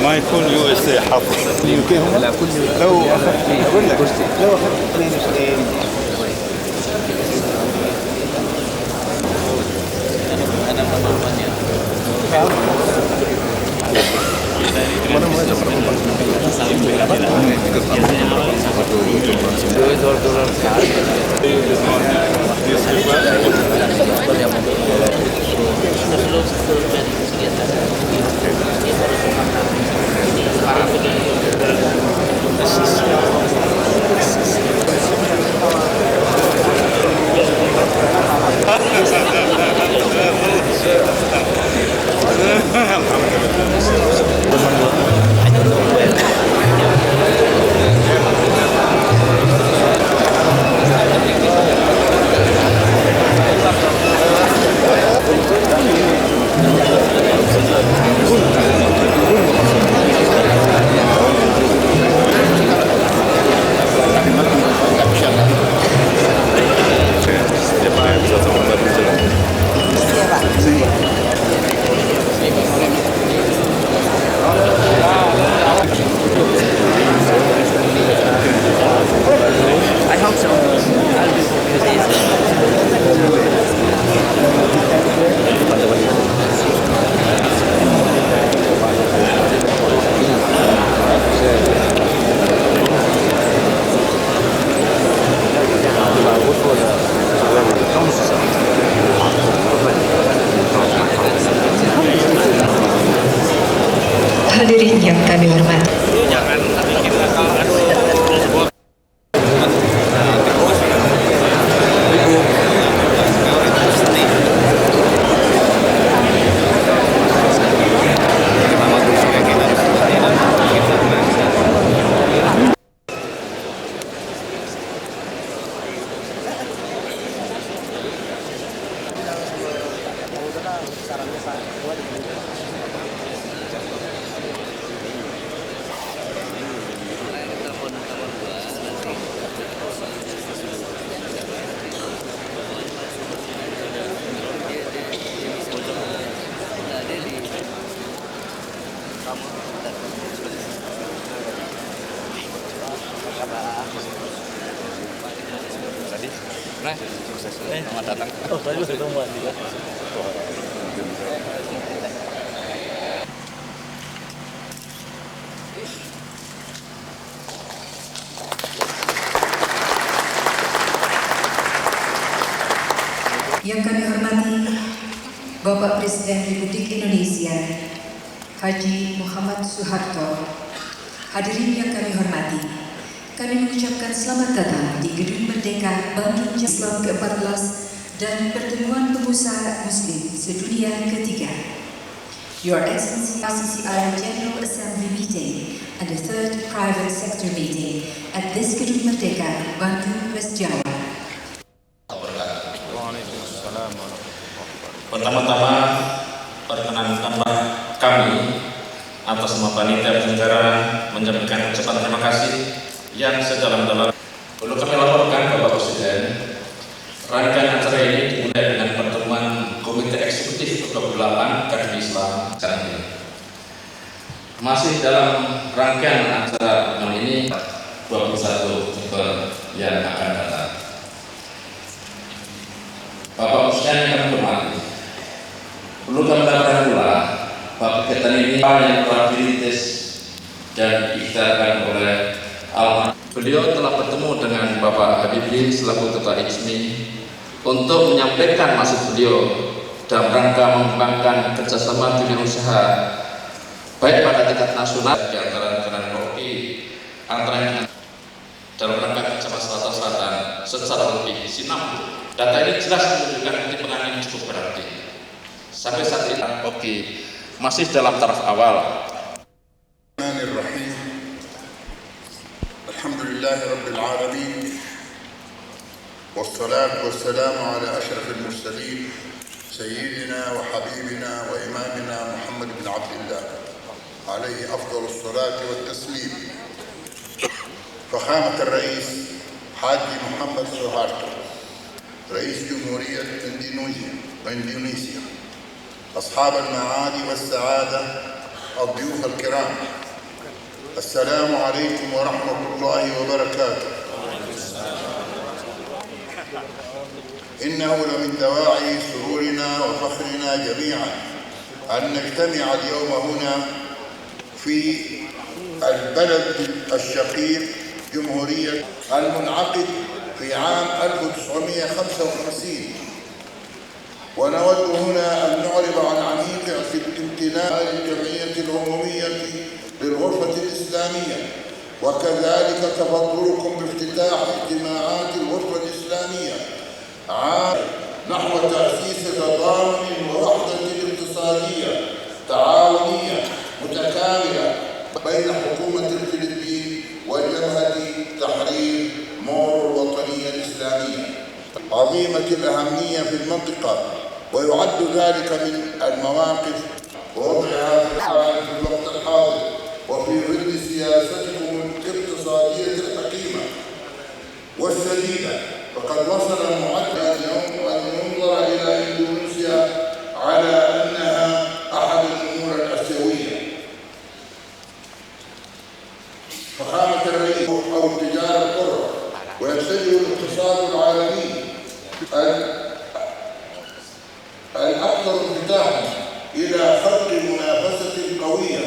ما يكون يو اس اي حافظ اليوكي هم لا كل لو اخذت اقول لك كرسي. لو اخذت اثنين اثنين انا من المانيا. $2 ساعات. I hope so. I'll do Hadirin yang kami hormati, Selamat datang. Oh, saya sudah ketemu dia. yang kami hormati Bapak Presiden Republik Indonesia Haji Muhammad Soeharto, hadirin yang kami hormati, kami mengucapkan selamat datang di Gedung Merdeka Bank Islam ke-14 dan Pertemuan Pengusaha Muslim Sedunia ketiga. Your Excellency RCCI General Assembly meeting and the third private sector meeting at this Gedung Merdeka, Bandung, West Jawa. Pertama-tama perkenankanlah kami atas nama panitia penyelenggara menyampaikan ucapan terima kasih yang sedalam-dalam. Perlu kami laporkan Bapak Presiden, rangkaian acara ini dimulai dengan pertemuan Komite Eksekutif ke-28 Kader Islam sekarang ini. Masih dalam rangkaian acara pertemuan ini 21 Oktober yang akan datang. Bapak Presiden yang kami hormati, perlu kami laporkan pula bahwa kegiatan ini yang telah dirintis dan diikhtiarkan oleh Beliau telah bertemu dengan Bapak Habibie selaku Ketua ISMI untuk menyampaikan maksud beliau dalam rangka mengembangkan kerjasama dunia usaha baik pada tingkat nasional di antara negara kopi antara dalam rangka kerjasama selatan secara lebih sinambung. Data ini jelas menunjukkan ketimpangan yang cukup berarti. Sampai saat ini kopi masih dalam taraf awal. Alhamdulillah Rabbil Alamin, wassalatu wassalamu ala ashrafil mursalin Sayyidina wa Habibina wa Imamina Muhammad bin Abdullah alaihi afdalus salati wat taslim. Fakhamat al-Rais Haji Muhammad Soeharto, Rais Jumhuriyat Indonesia, أصحاب المعالي والسعادة، الضيوف الكرام، السلام عليكم ورحمة الله وبركاته. إنه لمن دواعي سرورنا وفخرنا جميعا أن نجتمع اليوم هنا في البلد الشقيق جمهورية المنعقد في عام 1955، ونود هنا أن نعرب عن عميق امتنان للجمعية العمومية للغرفة الإسلامية، وكذلك تفضلكم بافتتاح اجتماعات الغرفة الإسلامية عام نحو تأسيس تضامن ووحدة اقتصادية تعاونية متكاملة بين حكومة الفلبين وجبهة تحرير مورو الوطنية الإسلامية عظيمة الأهمية في المنطقة، ويعد ذلك من المواقف ووضعها في الوقت الحاضر وفي ظل سياستكم الاقتصادية الحكيمة والسديدة. فقد وصل المعدل اليوم أن ينظر إلى إندونيسيا على أنها أحد الأمور الآسيوية. فخامة الرئيس أو التجارة الحرة، ويتجه الاقتصاد العالمي الأكثر انفتاحا إلى خلق منافسة قوية،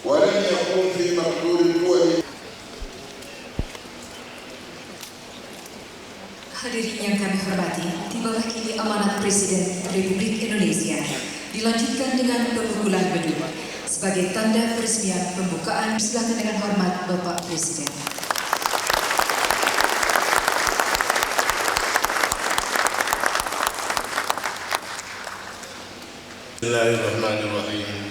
ولن يكون في مقدور الدول. Hadirin yang kami hormati, tibalah kini amanat Presiden Republik Indonesia dilanjutkan dengan pemukulan beduk sebagai tanda peresmian pembukaan. Silakan dengan hormat Bapak Presiden. Bismillahirrahmanirrahim.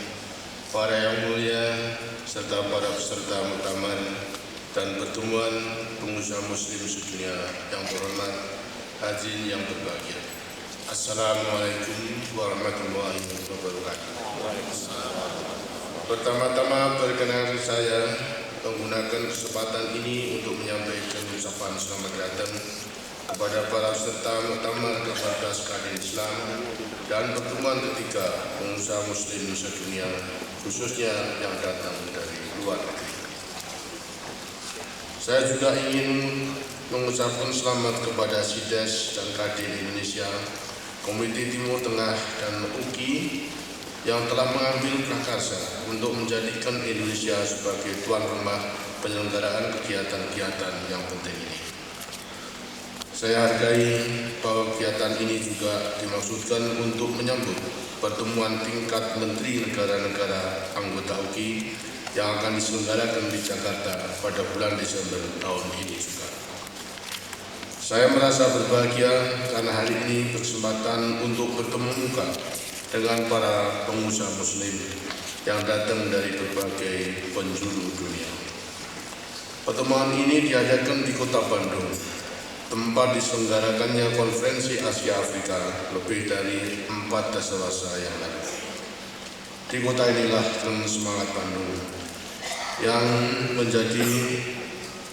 Para yang mulia serta para peserta muktamar dan pertemuan pengusaha muslim sedunia yang terhormat, hadirin yang berbahagia. Assalamualaikum warahmatullahi wabarakatuh. Pertama-tama perkenalkan saya menggunakan kesempatan ini untuk menyampaikan ucapan selamat datang kepada para peserta muktamar ke-14 Kadin Islam dan pertemuan ketiga pengusaha muslim sedunia, khususnya yang datang dari luar negeri. Saya juga ingin mengucapkan selamat kepada SIDES dan Kadin Indonesia, Komite Timur Tengah dan UKI yang telah mengambil prakarsa untuk menjadikan Indonesia sebagai tuan rumah penyelenggaraan kegiatan-kegiatan yang penting ini. Saya hargai bahwa kegiatan ini juga dimaksudkan untuk menyambut pertemuan tingkat Menteri Negara-Negara anggota UKI yang akan diselenggarakan di Jakarta pada bulan Desember tahun ini juga. Saya merasa berbahagia karena hari ini berkesempatan untuk bertemu muka dengan para pengusaha muslim yang datang dari berbagai penjuru dunia. Pertemuan ini diadakan di Kota Bandung, tempat diselenggarakannya Konferensi Asia Afrika lebih dari 4 dasarasa yang lalu. Di kota inilah dengan semangat Bandung yang menjadi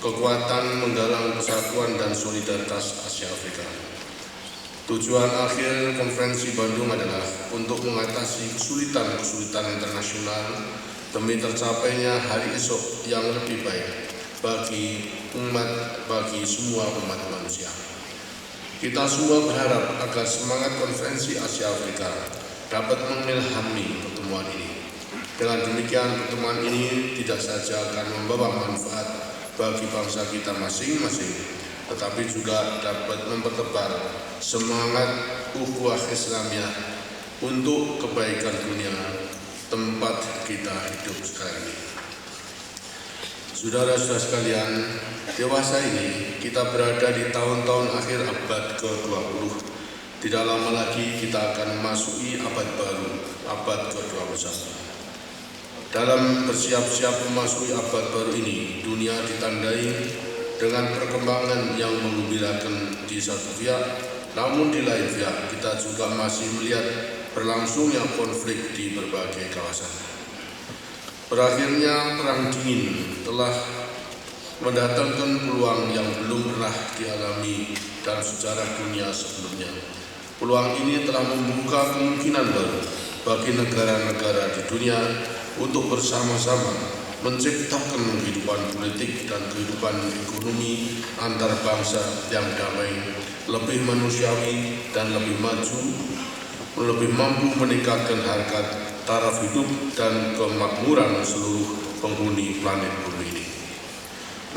kekuatan menggalang persatuan dan solidaritas Asia Afrika. Tujuan akhir konferensi Bandung adalah untuk mengatasi kesulitan-kesulitan internasional demi tercapainya hari esok yang lebih baik bagi semua umat manusia. Kita semua berharap agar semangat konferensi Asia Afrika dapat mengilhami pertemuan ini. Dengan demikian, pertemuan ini tidak saja akan membawa manfaat bagi bangsa kita masing-masing, tetapi juga dapat mempertebar semangat ukhuwah Islamiyah untuk kebaikan dunia tempat kita hidup sekarang ini. Saudara-saudara sekalian, dewasa ini kita berada di tahun-tahun akhir abad ke-20. Tidak lama lagi kita akan memasuki abad baru, abad ke-21. Dalam bersiap-siap memasuki abad baru ini, dunia ditandai dengan perkembangan yang menggembirakan di satu pihak, namun di lain pihak kita juga masih melihat berlangsungnya konflik di berbagai kawasan. Berakhirnya Perang Dingin telah mendatangkan peluang yang belum pernah dialami dalam sejarah dunia sebelumnya. Peluang ini telah membuka kemungkinan baru bagi negara-negara di dunia untuk bersama-sama menciptakan kehidupan politik dan kehidupan ekonomi antar bangsa yang damai, lebih manusiawi dan lebih maju, lebih mampu meningkatkan harkat taraf hidup dan kemakmuran seluruh penghuni planet bumi ini.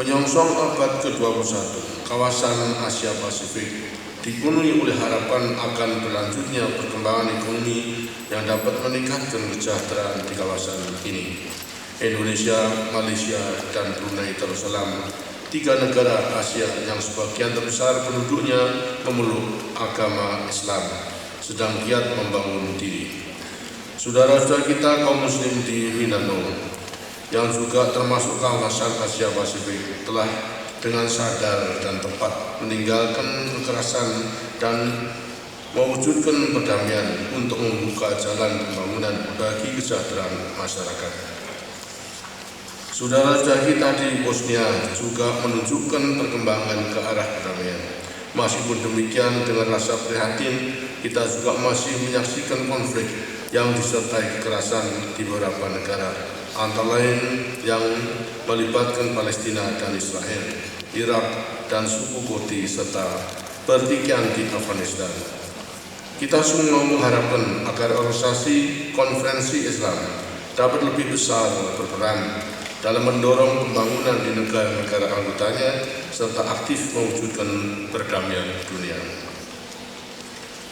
Menyongsong abad ke-21, kawasan Asia Pasifik dipenuhi oleh harapan akan berlanjutnya perkembangan ekonomi yang dapat meningkatkan kesejahteraan di kawasan ini. Indonesia, Malaysia, dan Brunei Darussalam, 3 negara Asia yang sebagian terbesar penduduknya memeluk agama Islam, sedang giat membangun diri. Saudara-saudara kita kaum muslim di Mindanao, yang juga termasuk kawasan Asia Pasifik, telah dengan sadar dan tepat meninggalkan kekerasan dan mewujudkan perdamaian untuk membuka jalan pembangunan bagi kesejahteraan masyarakat. Saudara-saudara kita di Bosnia juga menunjukkan perkembangan ke arah perdamaian. Meskipun demikian, dengan rasa prihatin, kita juga masih menyaksikan konflik yang disertai kekerasan di beberapa negara, antara lain yang melibatkan Palestina dan Israel, Irak dan suku Kurdi, serta pertikaian di Afghanistan. Kita semua mengharapkan agar organisasi Konferensi Islam dapat lebih besar berperan dalam mendorong pembangunan di negara-negara anggotanya serta aktif mewujudkan perdamaian dunia.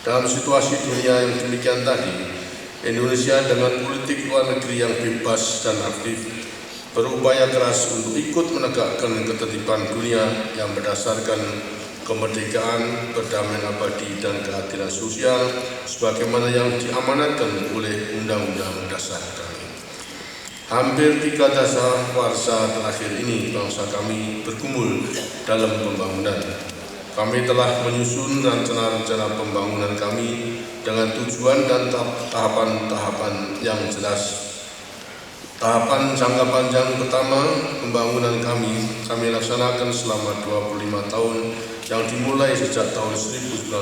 Dalam situasi dunia yang demikian tadi, Indonesia dengan politik luar negeri yang bebas dan aktif berupaya keras untuk ikut menegakkan ketertiban dunia yang berdasarkan kemerdekaan, perdamaian abadi, dan keadilan sosial sebagaimana yang diamanatkan oleh Undang-Undang Dasar kami. Hampir 3 dasawarsa terakhir ini bangsa kami bergumul dalam pembangunan. Kami telah menyusun rencana-rencana pembangunan kami dengan tujuan dan tahapan-tahapan yang jelas. Tahapan jangka panjang pertama pembangunan kami laksanakan selama 25 tahun yang dimulai sejak tahun 1969.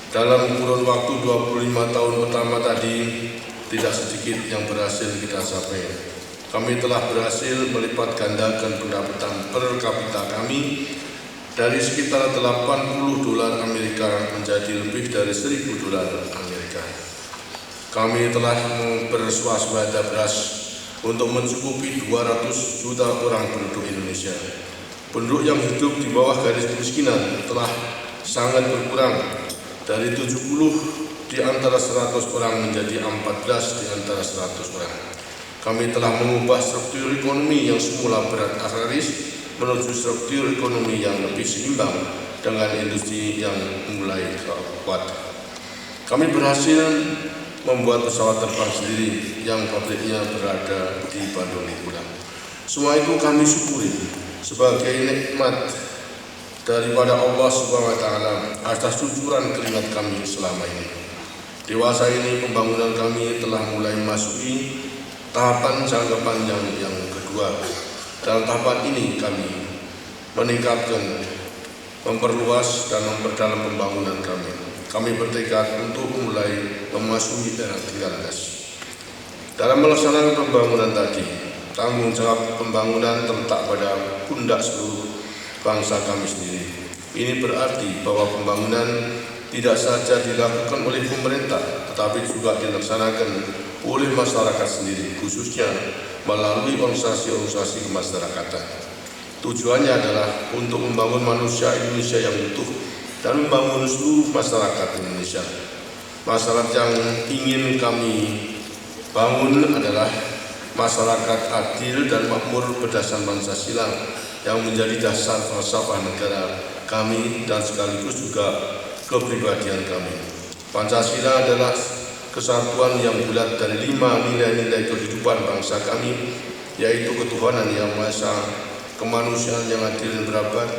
Dalam kurun waktu 25 tahun pertama tadi, tidak sedikit yang berhasil kita capai. Kami telah berhasil melipat gandakan pendapatan per kapita kami dari sekitar $80 Amerika menjadi lebih dari $1.000 Amerika. Kami telah berswasembada beras untuk mencukupi 200 juta orang penduduk Indonesia. Penduduk yang hidup di bawah garis kemiskinan telah sangat berkurang dari 70 di antara 100 orang menjadi 14 di antara 100 orang. Kami telah mengubah struktur ekonomi yang semula berat agraris menuju struktur ekonomi yang lebih seimbang dengan industri yang mulai kuat. Kami berhasil membuat pesawat terbang sendiri yang pabriknya berada di Bandung pula. Semua itu kami syukuri sebagai nikmat daripada Allah Subhanahu wa taala atas cucuran keringat kami selama ini. Dewasa ini pembangunan kami telah mulai memasuki tahapan jangka panjang yang kedua. Dalam tahapan ini kami meningkatkan, memperluas dan memperdalam pembangunan kami. Kami bertekad untuk mulai memasuki era 3. Dalam melaksanakan pembangunan tadi, tanggung jawab pembangunan terletak pada pundak seluruh bangsa kami sendiri. Ini berarti bahwa pembangunan tidak saja dilakukan oleh pemerintah, tetapi juga dilaksanakan oleh masyarakat sendiri, khususnya melalui organisasi-organisasi kemasyarakatan. Tujuannya adalah untuk membangun manusia Indonesia yang utuh dan membangun seluruh masyarakat Indonesia. Masyarakat yang ingin kami bangun adalah masyarakat adil dan makmur berdasarkan Pancasila yang menjadi dasar falsafah negara kami dan sekaligus juga kepribadian kami. Pancasila adalah kesatuan yang bulat dari 5 nilai-nilai kehidupan bangsa kami, yaitu ketuhanan yang Maha Esa, kemanusiaan yang adil dan beradab,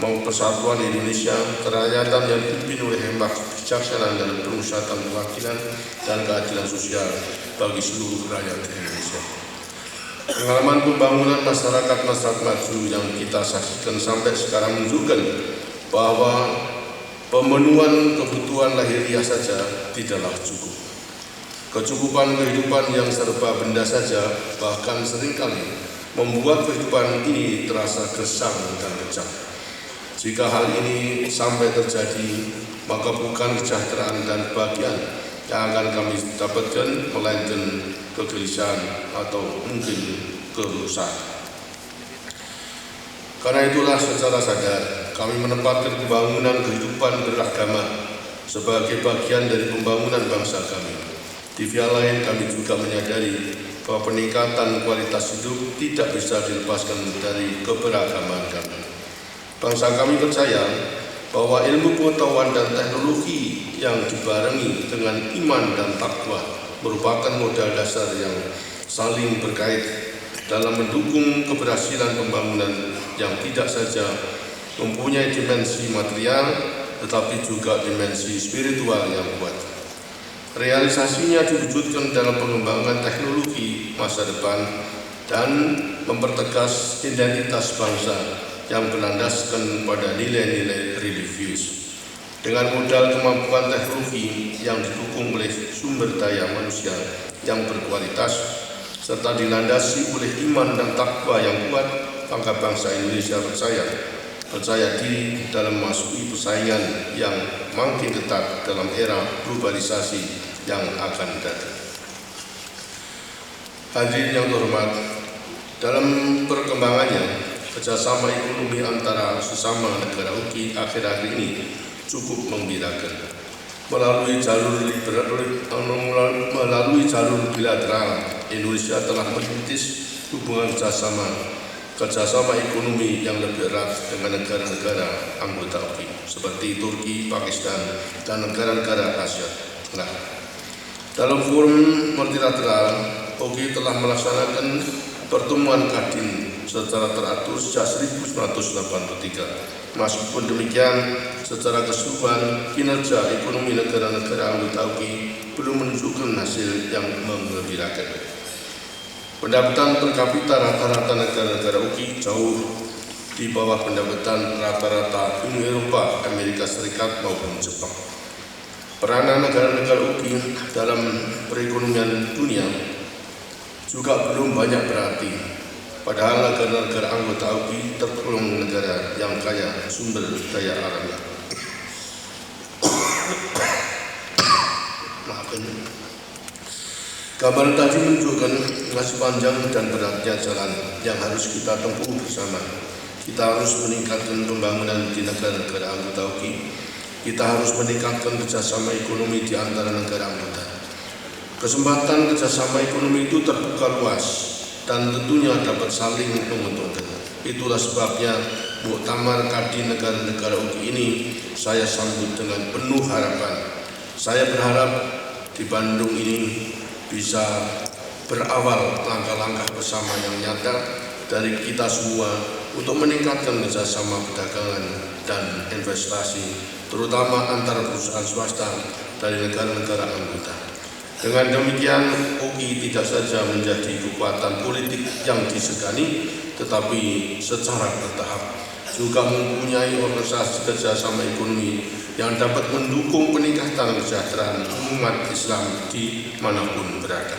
mau persatuan Indonesia, kerakyatan yang dipimpin oleh hikmah kebijaksanaan dan pemusatan kewakilan dan keadilan sosial bagi seluruh rakyat Indonesia. Pengalaman pembangunan masyarakat maju yang kita saksikan sampai sekarang menunjukkan bahwa pemenuhan kebutuhan lahiriah saja tidaklah cukup. Kecukupan kehidupan yang serba benda saja bahkan seringkali membuat kehidupan ini terasa gersang dan kejam. Jika hal ini sampai terjadi, maka bukan kesejahteraan dan kebahagiaan yang akan kami dapatkan, melainkan kegelisahan atau mungkin kerusakan. Karena itulah secara sadar kami menempatkan pembangunan kehidupan beragama sebagai bagian dari pembangunan bangsa kami. Di pihak lain kami juga menyadari bahwa peningkatan kualitas hidup tidak bisa dilepaskan dari keberagaman kami. Bangsa kami percaya bahwa ilmu pengetahuan dan teknologi yang dibarengi dengan iman dan takwa merupakan modal dasar yang saling berkait dalam mendukung keberhasilan pembangunan yang tidak saja mempunyai dimensi material tetapi juga dimensi spiritual yang kuat. Realisasinya diwujudkan dalam pengembangan teknologi masa depan dan mempertegas identitas bangsa yang berlandaskan pada nilai-nilai religius. Dengan modal kemampuan teknologi yang didukung oleh sumber daya manusia yang berkualitas serta dilandasi oleh iman dan takwa yang kuat, maka bangsa Indonesia percaya diri dalam memasuki persaingan yang makin ketat dalam era globalisasi yang akan datang. Hadirin yang terhormat, dalam perkembangannya, kerjasama ekonomi antara sesama negara UKI akhir-akhir ini cukup menggembirakan. Melalui jalur bilateral, Indonesia telah merintis hubungan kerjasama ekonomi yang lebih erat dengan negara-negara anggota UKI seperti Turki, Pakistan, dan negara-negara Asia Tengah. Dalam forum multilateral, UKI telah melaksanakan pertemuan Kadin secara teratur sejak 1983. Meskipun demikian, secara keseluruhan kinerja ekonomi negara-negara anggota UKI belum menunjukkan hasil yang menggembirakan. Pendapatan per kapita rata-rata negara-negara UKI jauh di bawah pendapatan rata-rata Uni Eropa, Amerika Serikat maupun Jepang. Peranan negara-negara UKI dalam perekonomian dunia juga belum banyak berarti, padahal negara-negara anggota UKI tergolong negara yang kaya sumber daya alamnya. Gambar tadi menunjukkan masih panjang dan beratnya jalan yang harus kita tempuh bersama. Kita harus meningkatkan pembangunan di negara-negara anggota UKI. Kita harus meningkatkan kerjasama ekonomi di antara negara anggota. Kesempatan kerjasama ekonomi itu terbuka luas dan tentunya dapat saling menguntungkan. Itulah sebabnya Muktamar Kadin negara-negara UKI ini saya sambut dengan penuh harapan. Saya berharap di Bandung ini bisa berawal langkah-langkah bersama yang nyata dari kita semua untuk meningkatkan kerjasama perdagangan dan investasi, terutama antara perusahaan swasta dari negara-negara anggota. Dengan demikian, UKI tidak saja menjadi kekuatan politik yang disegani, tetapi secara bertahap juga mempunyai organisasi kerjasama ekonomi yang dapat mendukung peningkatan kesejahteraan umat Islam di manapun berada.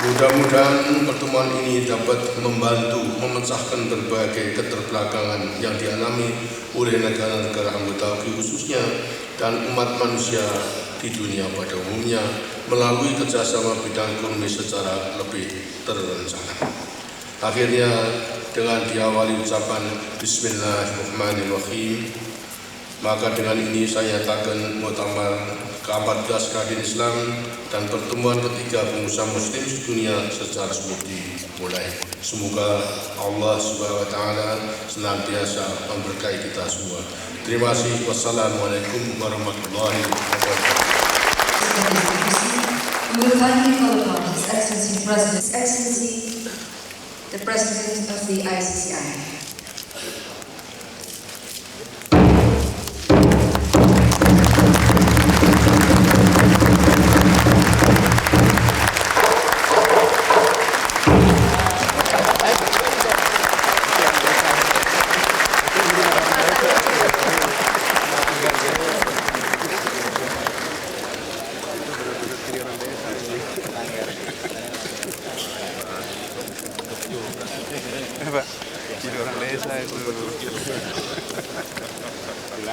Mudah-mudahan pertemuan ini dapat membantu memecahkan berbagai keterbelakangan yang dialami oleh negara-negara anggota UKI khususnya dan umat manusia di dunia pada umumnya melalui kerjasama bidang ekonomi secara lebih terencana. Akhirnya dengan diawali ucapan Bismillahirrahmanirrahim, maka dengan ini saya nyatakan Muktamar ke-14 Kadin Islam dan pertemuan ketiga pengusaha muslim sedunia secara resmi dimulai. Semoga Allah Subhanahu wa taala senantiasa memberkahi kita semua. Terima kasih. Wassalamualaikum warahmatullahi wabarakatuh. We will kindly call upon His Excellency, the President of the ICCI.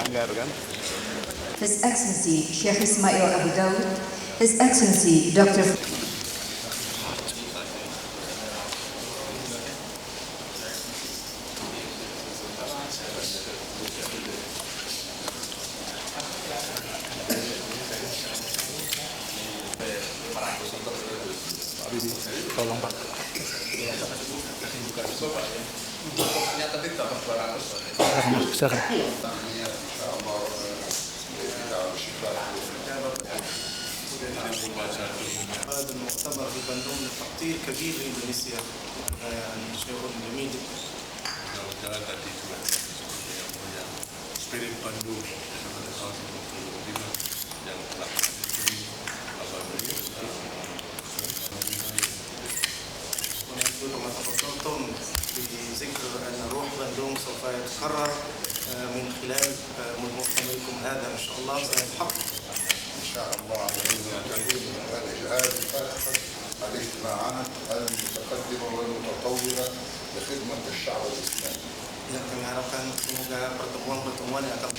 Dengar kan? His Excellency Sheikh Ismail Abu Daud, His Excellency Dr. Tolong Pak. Silakan. هذا المؤتمر في بندون تقدير كبير لاندونيسيا، يعني شيء جميل. Spirit Bandung pada tahun 2025 yang telah diberi Bapak Beliau. ونقول كما تفضلتم بذكر أن روح بندون سوف يتكرر من خلال مؤتمركم هذا إن شاء الله سيتحقق. إن شاء الله هذه الاجتماعات المتقدمة والمتطورة لخدمة الشعب الإسلامي. Yang kami harapkan semoga pertemuan-pertemuan yang akan